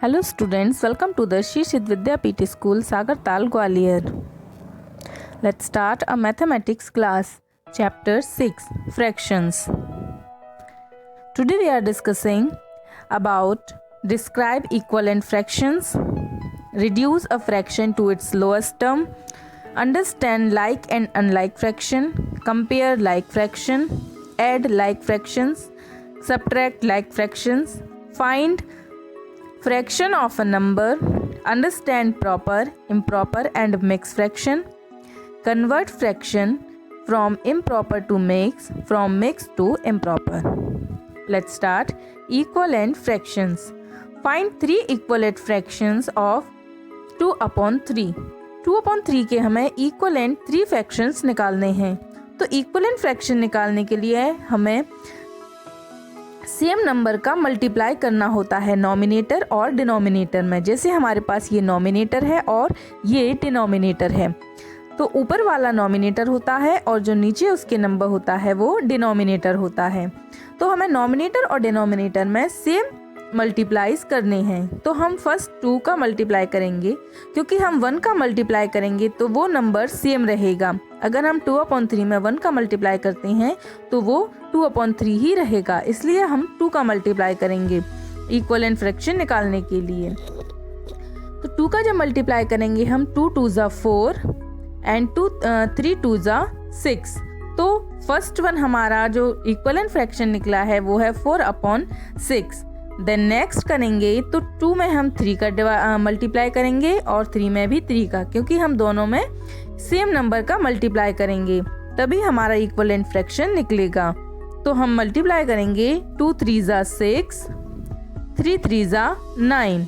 Hello students, welcome to the Shishit Vidyapeeth School, Sagartal, Gwalior. Let's start a mathematics class. Chapter 6, Fractions. Today we are discussing about describe equivalent fractions, reduce a fraction to its lowest term, understand like and unlike fraction, compare like fraction, add like fractions, subtract like fractions, find fraction of a number, understand proper, improper and mixed fraction, convert fraction from improper to mixed, from mixed to improper. Let's start. Equivalent fractions. Find 3 equivalent fractions of 2 upon 3. 2 upon 3 के हमें equivalent 3 fractions निकालने हैं. तो equivalent fraction निकालने के लिए हमें same number का मल्टीप्लाई करना होता है नॉमिनेटर और डिनोमिनेटर में. जैसे हमारे पास ये नॉमिनेटर है और ये डिनोमिनेटर है, तो ऊपर वाला नॉमिनेटर होता है और जो नीचे उसके नंबर होता है वो डिनोमिनेटर होता है. तो हमें नॉमिनेटर और डिनोमिनेटर में सेम मल्टीप्लाइज करने हैं. तो हम फर्स्ट 2 का मल्टीप्लाई करेंगे, क्योंकि हम 1 का मल्टीप्लाई करेंगे तो वो नंबर सेम रहेगा. अगर हम 2 अपॉन 3 में 1 का मल्टीप्लाई करते हैं तो वो 2 अपॉन 3 ही रहेगा. इसलिए हम 2 का मल्टीप्लाई करेंगे इक्विवेलेंट फ्रैक्शन निकालने के लिए. तो 2 का जब मल्टीप्लाई करेंगे हम 2 2 ज़ा 4 एंड 3 2 ज़ा 6. तो फर्स्ट वन हमारा जो इक्विवेलेंट फ्रैक्शन निकला है वो है 4 अपॉन 6. देन नेक्स्ट करेंगे तो 2 में हम 3 का मल्टीप्लाई करेंगे और 3 में भी 3 का, क्योंकि हम दोनों में सेम नंबर का मल्टीप्लाई करेंगे तभी हमारा इक्विवेलेंट फ्रैक्शन निकलेगा. तो हम मल्टीप्लाई करेंगे 2 3 ज़ा 6, 3 3 ज़ा 9.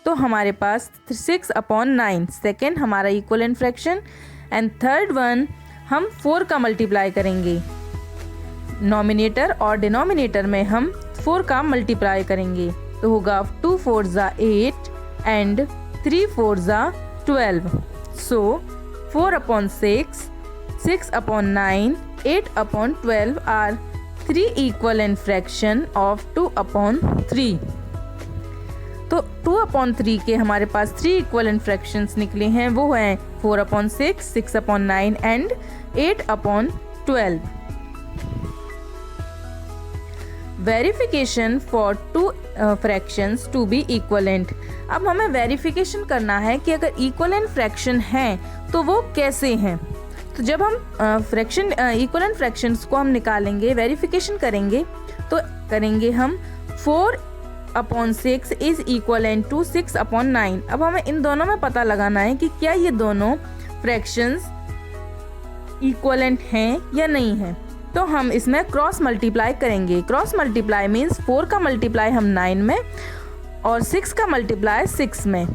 तो हमारे पास 6 अपॉन 9 सेकेंड हमारा equivalent fraction. And third one हम 4 का मल्टीप्लाई करेंगे. नॉमिनेटर और डिनोमिनेटर में हम 4 का मल्टीप्लाई करेंगे तो होगा 2 4 ज़ा 8 एंड 3 4 ज़ा 12. So 4 upon 6, 6 upon 9, 8 upon 12 are 3 equivalent fraction of 2 upon 3. तो 2 अपॉन 3 के हमारे पास 3 इक्विवेलेंट फ्रैक्शंस निकले हैं. वो हैं 4 upon 6, 6 upon 9 and 8 upon 12. Verification for 2 fractions to be equivalent. अब हमें वेरिफिकेशन करना है कि अगर इक्विवेलेंट फ्रैक्शन हैं तो वो कैसे हैं. तो जब हम इक्विवेलेंट फ्रैक्शंस को हम निकालेंगे, वेरिफिकेशन करेंगे, तो करेंगे हम 4 upon 6 is equivalent to 6 upon 9. अब हमें इन दोनों में पता लगाना है कि क्या ये दोनों फ्रैक्शंस इक्विवेलेंट हैं या नहीं हैं. तो हम इसमें क्रॉस मल्टीप्लाई करेंगे. क्रॉस मल्टीप्लाई मीन्स 4 का मल्टीप्लाई हम 9 में और 6 का मल्टीप्लाई 6 में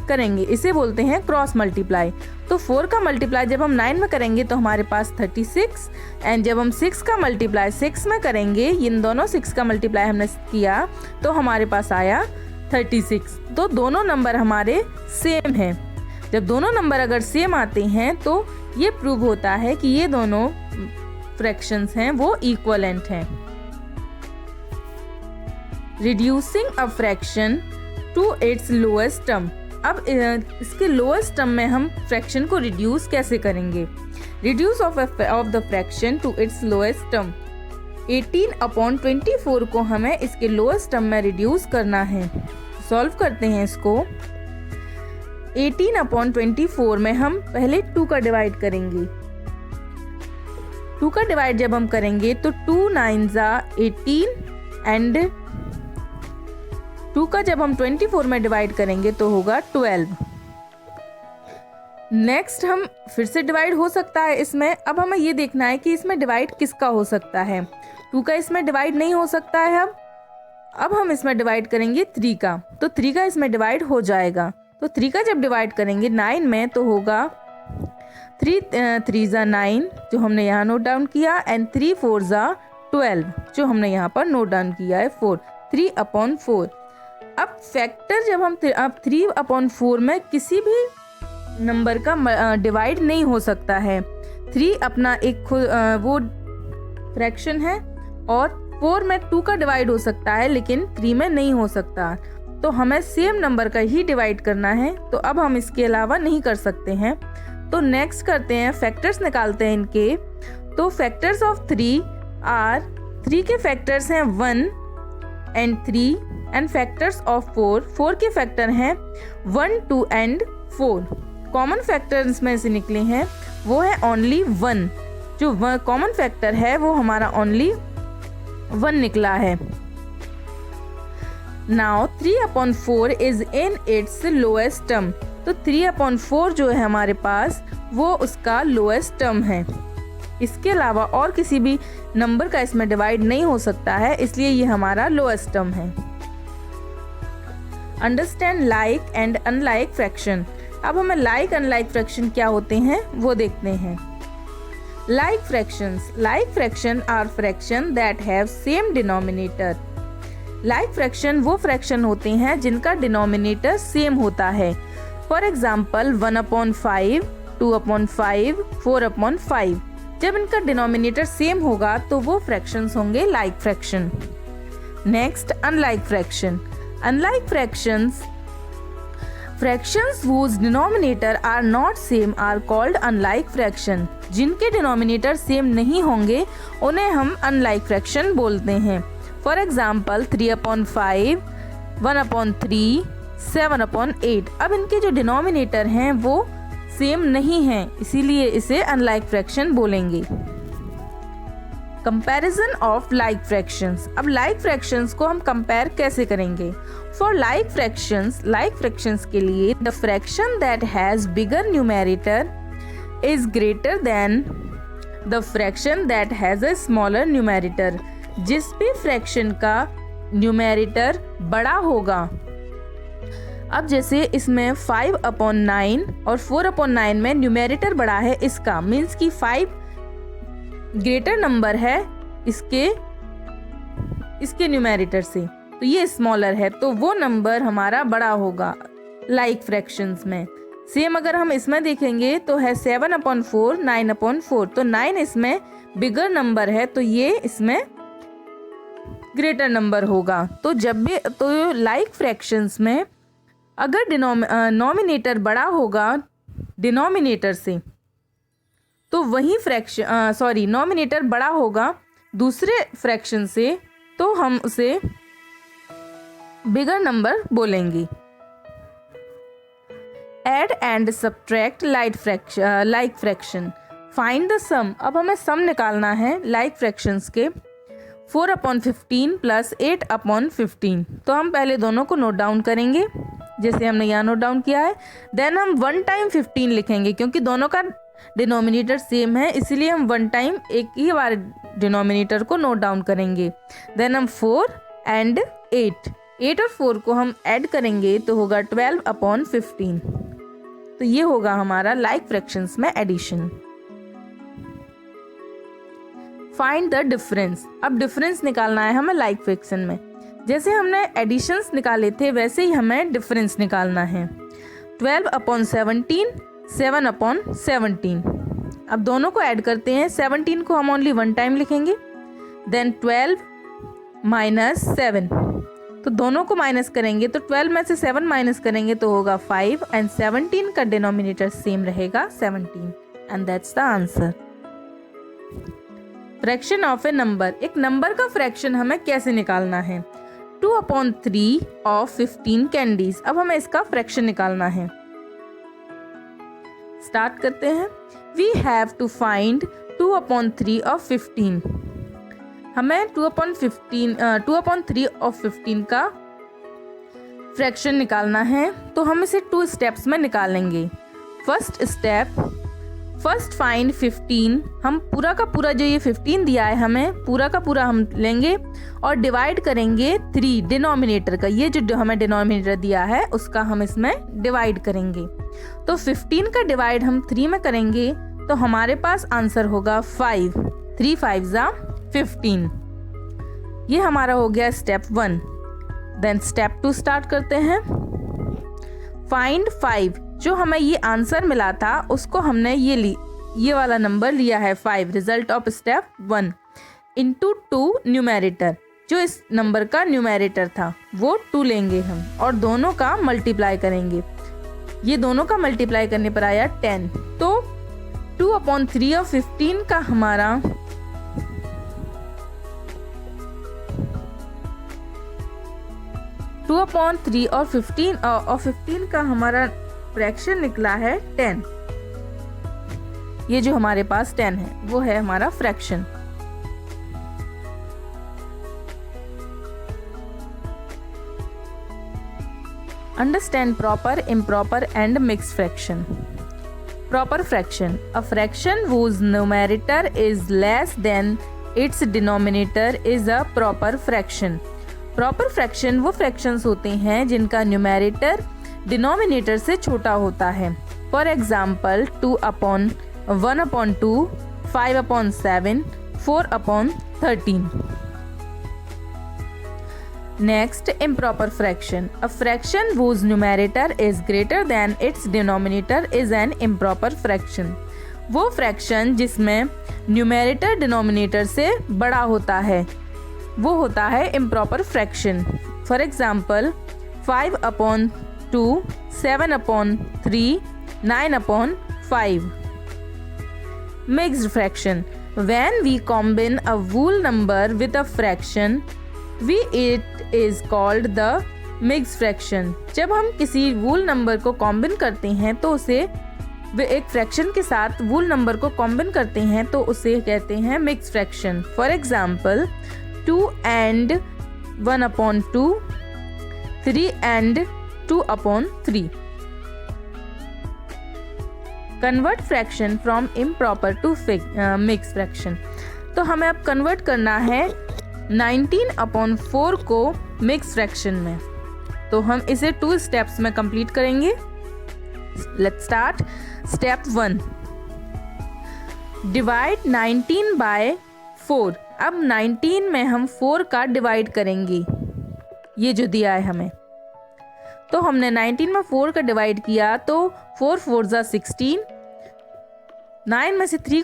करेंगे. इसे बोलते हैं क्रॉस मल्टीप्लाई. तो 4 का मल्टीप्लाई जब हम 9 में करेंगे तो हमारे पास 36, एंड जब हम 6 का मल्टीप्लाई 6 में करेंगे, इन दोनों 6 का मल्टीप्लाई हमने किया तो हमारे पास आया 36. तो दोनों नंबर हमारे सेम हैं. जब दोनों नंबर अगर सेम आते हैं तो ये प्रूव होता है कि ये दोनों फ्रैक्शंस हैं वो इक्विवेलेंट हैं. Reducing a fraction to its lowest term. अब इसके लोएस्ट टर्म में हम फ्रैक्शन को रिड्यूस कैसे करेंगे. Reduce of the fraction to its lowest term. 18 upon 24 को हमें इसके लोएस्ट टर्म में रिड्यूस करना है. सॉल्व करते हैं इसको. 18 अपॉन 24 में हम पहले 2 का डिवाइड करेंगे. 2 का डिवाइड जब हम करेंगे तो 2 9 ज़ा 18 एंड 2 का जब हम 24 में डिवाइड करेंगे तो होगा 12. नेक्स्ट हम फिर से डिवाइड हो सकता है इसमें. अब हमें ये देखना है कि इसमें डिवाइड किसका हो सकता है. 2 का इसमें डिवाइड नहीं हो सकता है. अब हम इसमें डिवाइड करेंगे 3 का, तो 3 का इसमें डिवाइड हो जाएगा. तो 3 का जब डिवाइड करेंगे 9 में तो होगा 3 3 ज़ा 9 जो हमने यहाँ नोट डाउन किया, एंड 3 4 ज़ा 12 जो हमने यहाँ पर नोट डाउन किया है 4. 3 अपॉन 4. अब फैक्टर जब हम अब 3 अपॉन 4 में किसी भी नंबर का डिवाइड नहीं हो सकता है. 3 अपना एक वो फ्रैक्शन है और 4 में 2 का डिवाइड हो सकता है लेकिन 3 में नहीं हो सकता. तो हमें सेम नंबर का ही डिवाइड करना है, तो अब हम इसके अलावा नहीं कर सकते हैं। तो नेक्स्ट करते हैं, फैक्टर्स निकालते हैं इनके। तो फैक्टर्स ऑफ 3 आर, 3 के फैक्टर्स हैं 1 एंड 3 एंड फैक्टर्स ऑफ 4 के फैक्टर हैं 1, 2 एंड 4। कॉमन फैक्टर्स में से निकले हैं वो है ओनली 1, जो कॉमन फैक्टर है वो हमारा ओनली 1 निकला है। Now 3/4 is in its lowest term. तो 3/4 जो है हमारे पास वो उसका लोएस्ट टर्म है। इसके अलावा और किसी भी नंबर का इसमें डिवाइड नहीं हो सकता है, इसलिए ये हमारा लोएस्ट टर्म है। Understand like and unlike fraction. अब हमें लाइक अनलाइक फ्रैक्शन क्या होते हैं वो देखते हैं। Like fraction are fraction that have same denominator. Like fraction वो फ्रैक्शन होते हैं जिनका डिनोमिनेटर सेम होता है। For example 1/5, 2/5, 4/5। जब इनका डिनोमिनेटर सेम होगा तो वो फ्रैक्शंस होंगे like fraction. Next unlike fraction. Unlike fractions whose denominator are not same are called unlike fraction। जिनके डिनोमिनेटर सेम नहीं होंगे उन्हें हम अनलाइक फ्रैक्शन बोलते हैं। For example 3/5, 1/3, 7/8। अब इनके जो डिनोमिनेटर हैं वो सेम नहीं हैं, इसीलिए इसे अनलाइक फ्रैक्शन बोलेंगे। Comparison of like fractions. अब लाइक फ्रैक्शंस को हम कंपेयर कैसे करेंगे? फॉर लाइक फ्रैक्शंस के लिए the fraction that has bigger numerator is greater than the fraction that has a smaller numerator. जिस भी फ्रैक्शन का न्यूमेरेटर बड़ा होगा, अब जैसे इसमें 5/9 और 4/9 में न्यूमेरेटर बड़ा है, इसका मीन्स कि 5 ग्रेटर नंबर है इसके न्यूमेरेटर से, तो ये स्मॉलर है, तो वो नंबर हमारा बड़ा होगा लाइक फ्रैक्शंस में। सेम अगर हम इसमें देखेंगे तो है 7/4, 9/4, तो 9 इसमें बिगर नंबर है, तो ये इसमें ग्रेटर नंबर होगा। तो जब भी तो लाइक फ्रैक्शंस में अगर नॉमिनेटर बड़ा होगा डिनोमिनेटर से, तो वही नॉमिनेटर बड़ा होगा दूसरे फ्रैक्शन से, तो हम उसे बिगर नंबर बोलेंगे। Add and subtract like fraction. Find the sum. अब हमें सम निकालना है लाइक फ्रैक्शंस के। 4/15 प्लस 8/15। तो हम पहले दोनों को नोट डाउन करेंगे, जैसे हमने यहाँ नोट डाउन किया है। देन हम 1 टाइम 15 लिखेंगे, क्योंकि दोनों का डिनोमिनेटर सेम है, इसलिए हम 1 टाइम एक ही बार डिनोमिनेटर को नोट डाउन करेंगे। देन हम 4 एंड 8 और 4 को हम ऐड करेंगे तो होगा 12/15। तो ये होगा हमारा लाइक फ्रैक्शंस में एडिशन। Find the difference. अब डिफरेंस निकालना है हमें लाइक फ्रैक्शन में। जैसे हमने एडिशंस निकाले थे वैसे ही हमें डिफरेंस निकालना है। 12/17, 7/17। अब दोनों को ऐड करते हैं। 17 को हम ओनली 1 टाइम लिखेंगे। देन 12 माइनस 7, तो दोनों को माइनस करेंगे, तो 12 में से 7 माइनस करेंगे तो होगा 5 एंड 17 का डिनोमिनेटर सेम रहेगा 17 and that's the answer. Fraction of A number. एक नंबर का फ्रैक्शन हमें कैसे निकालना है? 2/3 ऑफ 15 कैंडीज। अब हमें इसका फ्रैक्शन निकालना है। स्टार्ट करते हैं। We have to find 2/3 of 15। हमें 2/3 ऑफ 15 का फ्रैक्शन निकालना है, तो हम इसे 2 स्टेप्स में निकालेंगे। First step, first find 15। हम पूरा का पूरा जो ये 15 दिया है हमें पूरा का पूरा हम लेंगे और डिवाइड करेंगे 3 डिनोमिनेटर का। ये जो हमें डिनोमिनेटर दिया है उसका हम इसमें डिवाइड करेंगे। तो 15 का डिवाइड हम 3 में करेंगे तो हमारे पास आंसर होगा 5। 3 5 15। ये हमारा हो गया स्टेप 1। देन स्टेप 2 स्टार्ट करते हैं। फाइंड 5। जो हमें ये आंसर मिला था उसको हमने ये वाला नंबर लिया है 5, result of step 1 into 2 numerator. जो इस नंबर का न्यूमेरेटर था वो 2 लेंगे हम और दोनों का मल्टीप्लाई करेंगे। ये दोनों का मल्टीप्लाई करने पर आया 10। तो 2/3 और 15 का हमारा 2/3 और 15 का हमारा फ्रैक्शन निकला है 10। ये जो हमारे पास 10 है वो है हमारा fraction. Understand proper, improper and mixed fraction. Proper fraction. A fraction whose numerator is less than its denominator is a proper fraction. Proper fraction वो fractions होते हैं जिनका numerator denominator से छोटा होता है। For example, 2/1/2, 5/7, 4/13. Next, improper fraction. A fraction whose numerator is greater than its denominator is an improper fraction. वो fraction जिसमें numerator denominator से बड़ा होता है वो होता है improper fraction. For example, 5/2, 7/3, 9/5. Mixed fraction. When we combine a whole number with a fraction, it is called the mixed fraction. जब हम किसी whole नंबर को कॉम्बिन करते हैं तो उसे एक फ्रैक्शन के साथ whole नंबर को कॉम्बिन करते हैं तो उसे कहते हैं mix fraction. For example 2 and 1/2, 3 and 2/3. Convert fraction from improper to mix fraction. तो हमें अब कन्वर्ट करना है 19/4 को मिक्स फ्रैक्शन में। तो हम इसे 2 स्टेप्स में कंप्लीट करेंगे। Let's start. Step 1, divide 19 by 4। अब 19 में हम 4 का डिवाइड करेंगे, ये जो दिया है हमें। तो हमने 19 में 4 का डिवाइड किया तो 4 4 जा 16। 9 में से 6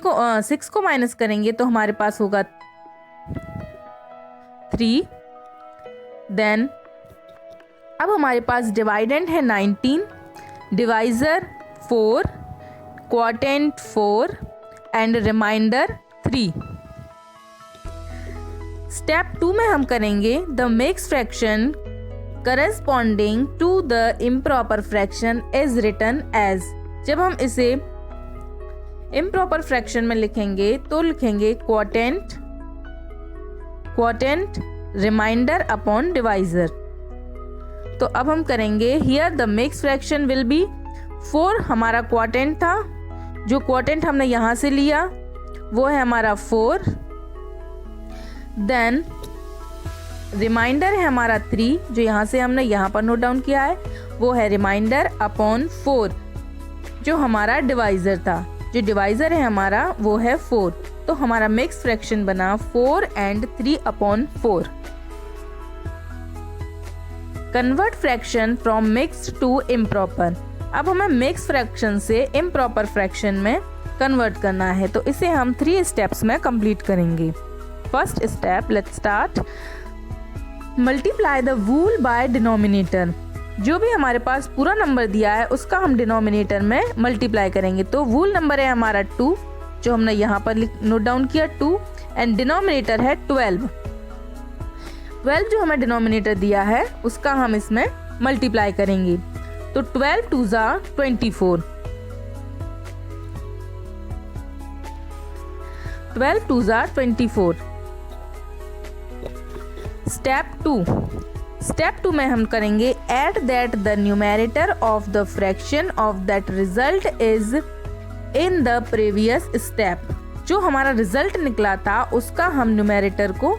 को माइनस करेंगे तो हमारे पास होगा 3। देन अब हमारे पास डिवाइडेंड है 19, divisor 4, quotient 4 and remainder 3। Step 2 में हम करेंगे the mix fraction corresponding to the improper fraction is written as. जब हम इसे इम्प्रॉपर फ्रैक्शन में लिखेंगे तो लिखेंगे क्वोटेंट रिमाइंडर अपॉन डिवाइजर। तो अब हम करेंगे here the mix fraction will be 4 हमारा क्वोटेंट था, जो क्वोटेंट हमने यहाँ से लिया वो है हमारा 4। देन रिमाइंडर है हमारा 3, जो यहाँ से हमने यहाँ पर नोट डाउन किया है वो है रिमाइंडर अपॉन 4, जो हमारा डिवाइजर था। जो डिवाइजर है हमारा वो है 4। तो हमारा मिक्स फ्रैक्शन बना 4 and 3/4। Convert fraction from mix to improper. अब हमें मिक्स फ्रैक्शन से इम्प्रॉपर फ्रैक्शन में कन्वर्ट करना है, तो इसे हम 3 स्टेप्स में कंप्लीट करेंगे। First step, let's start. Multiply the wool by denominator. जो भी हमारे पास पूरा नंबर दिया है उसका हम डिनोमिनेटर में मल्टीप्लाई करेंगे। तो वूल नंबर है हमारा 2, जो हमने यहाँ पर नोट डाउन किया 2, एंड डिनोमिनेटर है 12। 12 जो हमें डिनोमिनेटर दिया है उसका हम इसमें मल्टीप्लाई करेंगे। तो 12 2 जा 24, 12 2 जा 24। स्टेप 2 में हम करेंगे at that the numerator of the fraction of that result is in the previous step. जो हमारा रिजल्ट निकला था उसका हम न्यूमेरेटर को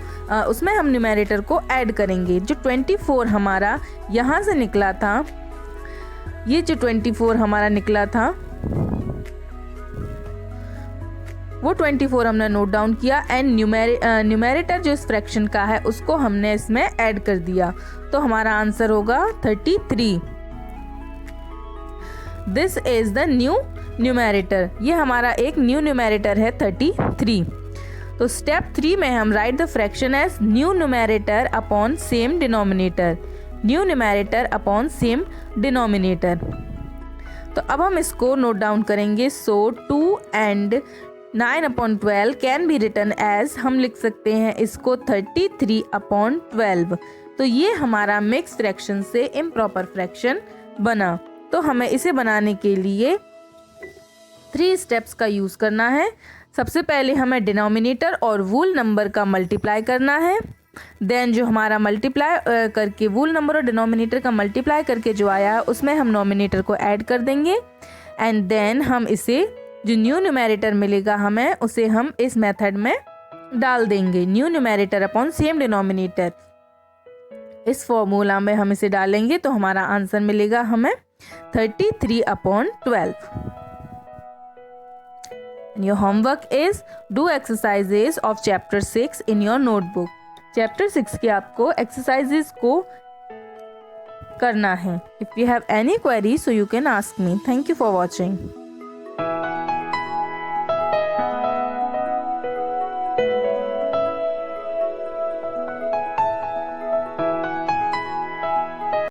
उसमें हम न्यूमेरेटर को ऐड करेंगे। जो 24 हमारा यहाँ से निकला था, ये जो 24 हमारा निकला था वो 24 हमने नोट डाउन किया एंड न्यूमेरेटर जो इस फ्रैक्शन का है उसको हमने इसमें ऐड कर दिया। तो हमारा आंसर होगा 33। This is the new numerator. ये हमारा एक न्यू न्यूमेरेटर है 33। तो स्टेप 3 में हम write the fraction as new numerator upon same denominator, new numerator upon same denominator. तो अब हम इसको नोट डाउन करेंगे। So 2 and 9/12 can be written as, हम लिख सकते हैं इसको 33/12। तो ये हमारा मिक्स फ्रैक्शन से इम्प्रॉपर फ्रैक्शन बना। तो हमें इसे बनाने के लिए 3 स्टेप्स का यूज करना है। सबसे पहले हमें डिनोमिनेटर और वूल नंबर का मल्टीप्लाई करना है। देन जो हमारा मल्टीप्लाई करके वूल नंबर और डिनोमिनेटर का मल्टीप्लाई करके जो आया उसमें हम नोमिनेटर को ऐड कर देंगे। एंड देन हम इसे जो न्यू न्यूमैरेटर मिलेगा हमें उसे हम इस मेथड में डाल देंगे। New numerator upon same denominator, इस फॉर्मूला में हम इसे डालेंगे तो हमारा आंसर मिलेगा हमें 33/12। Your homework is do exercises of chapter 6 in your notebook. Chapter 6 के आपको exercises को करना है। If you have any queries, so you can ask me. Thank you for watching.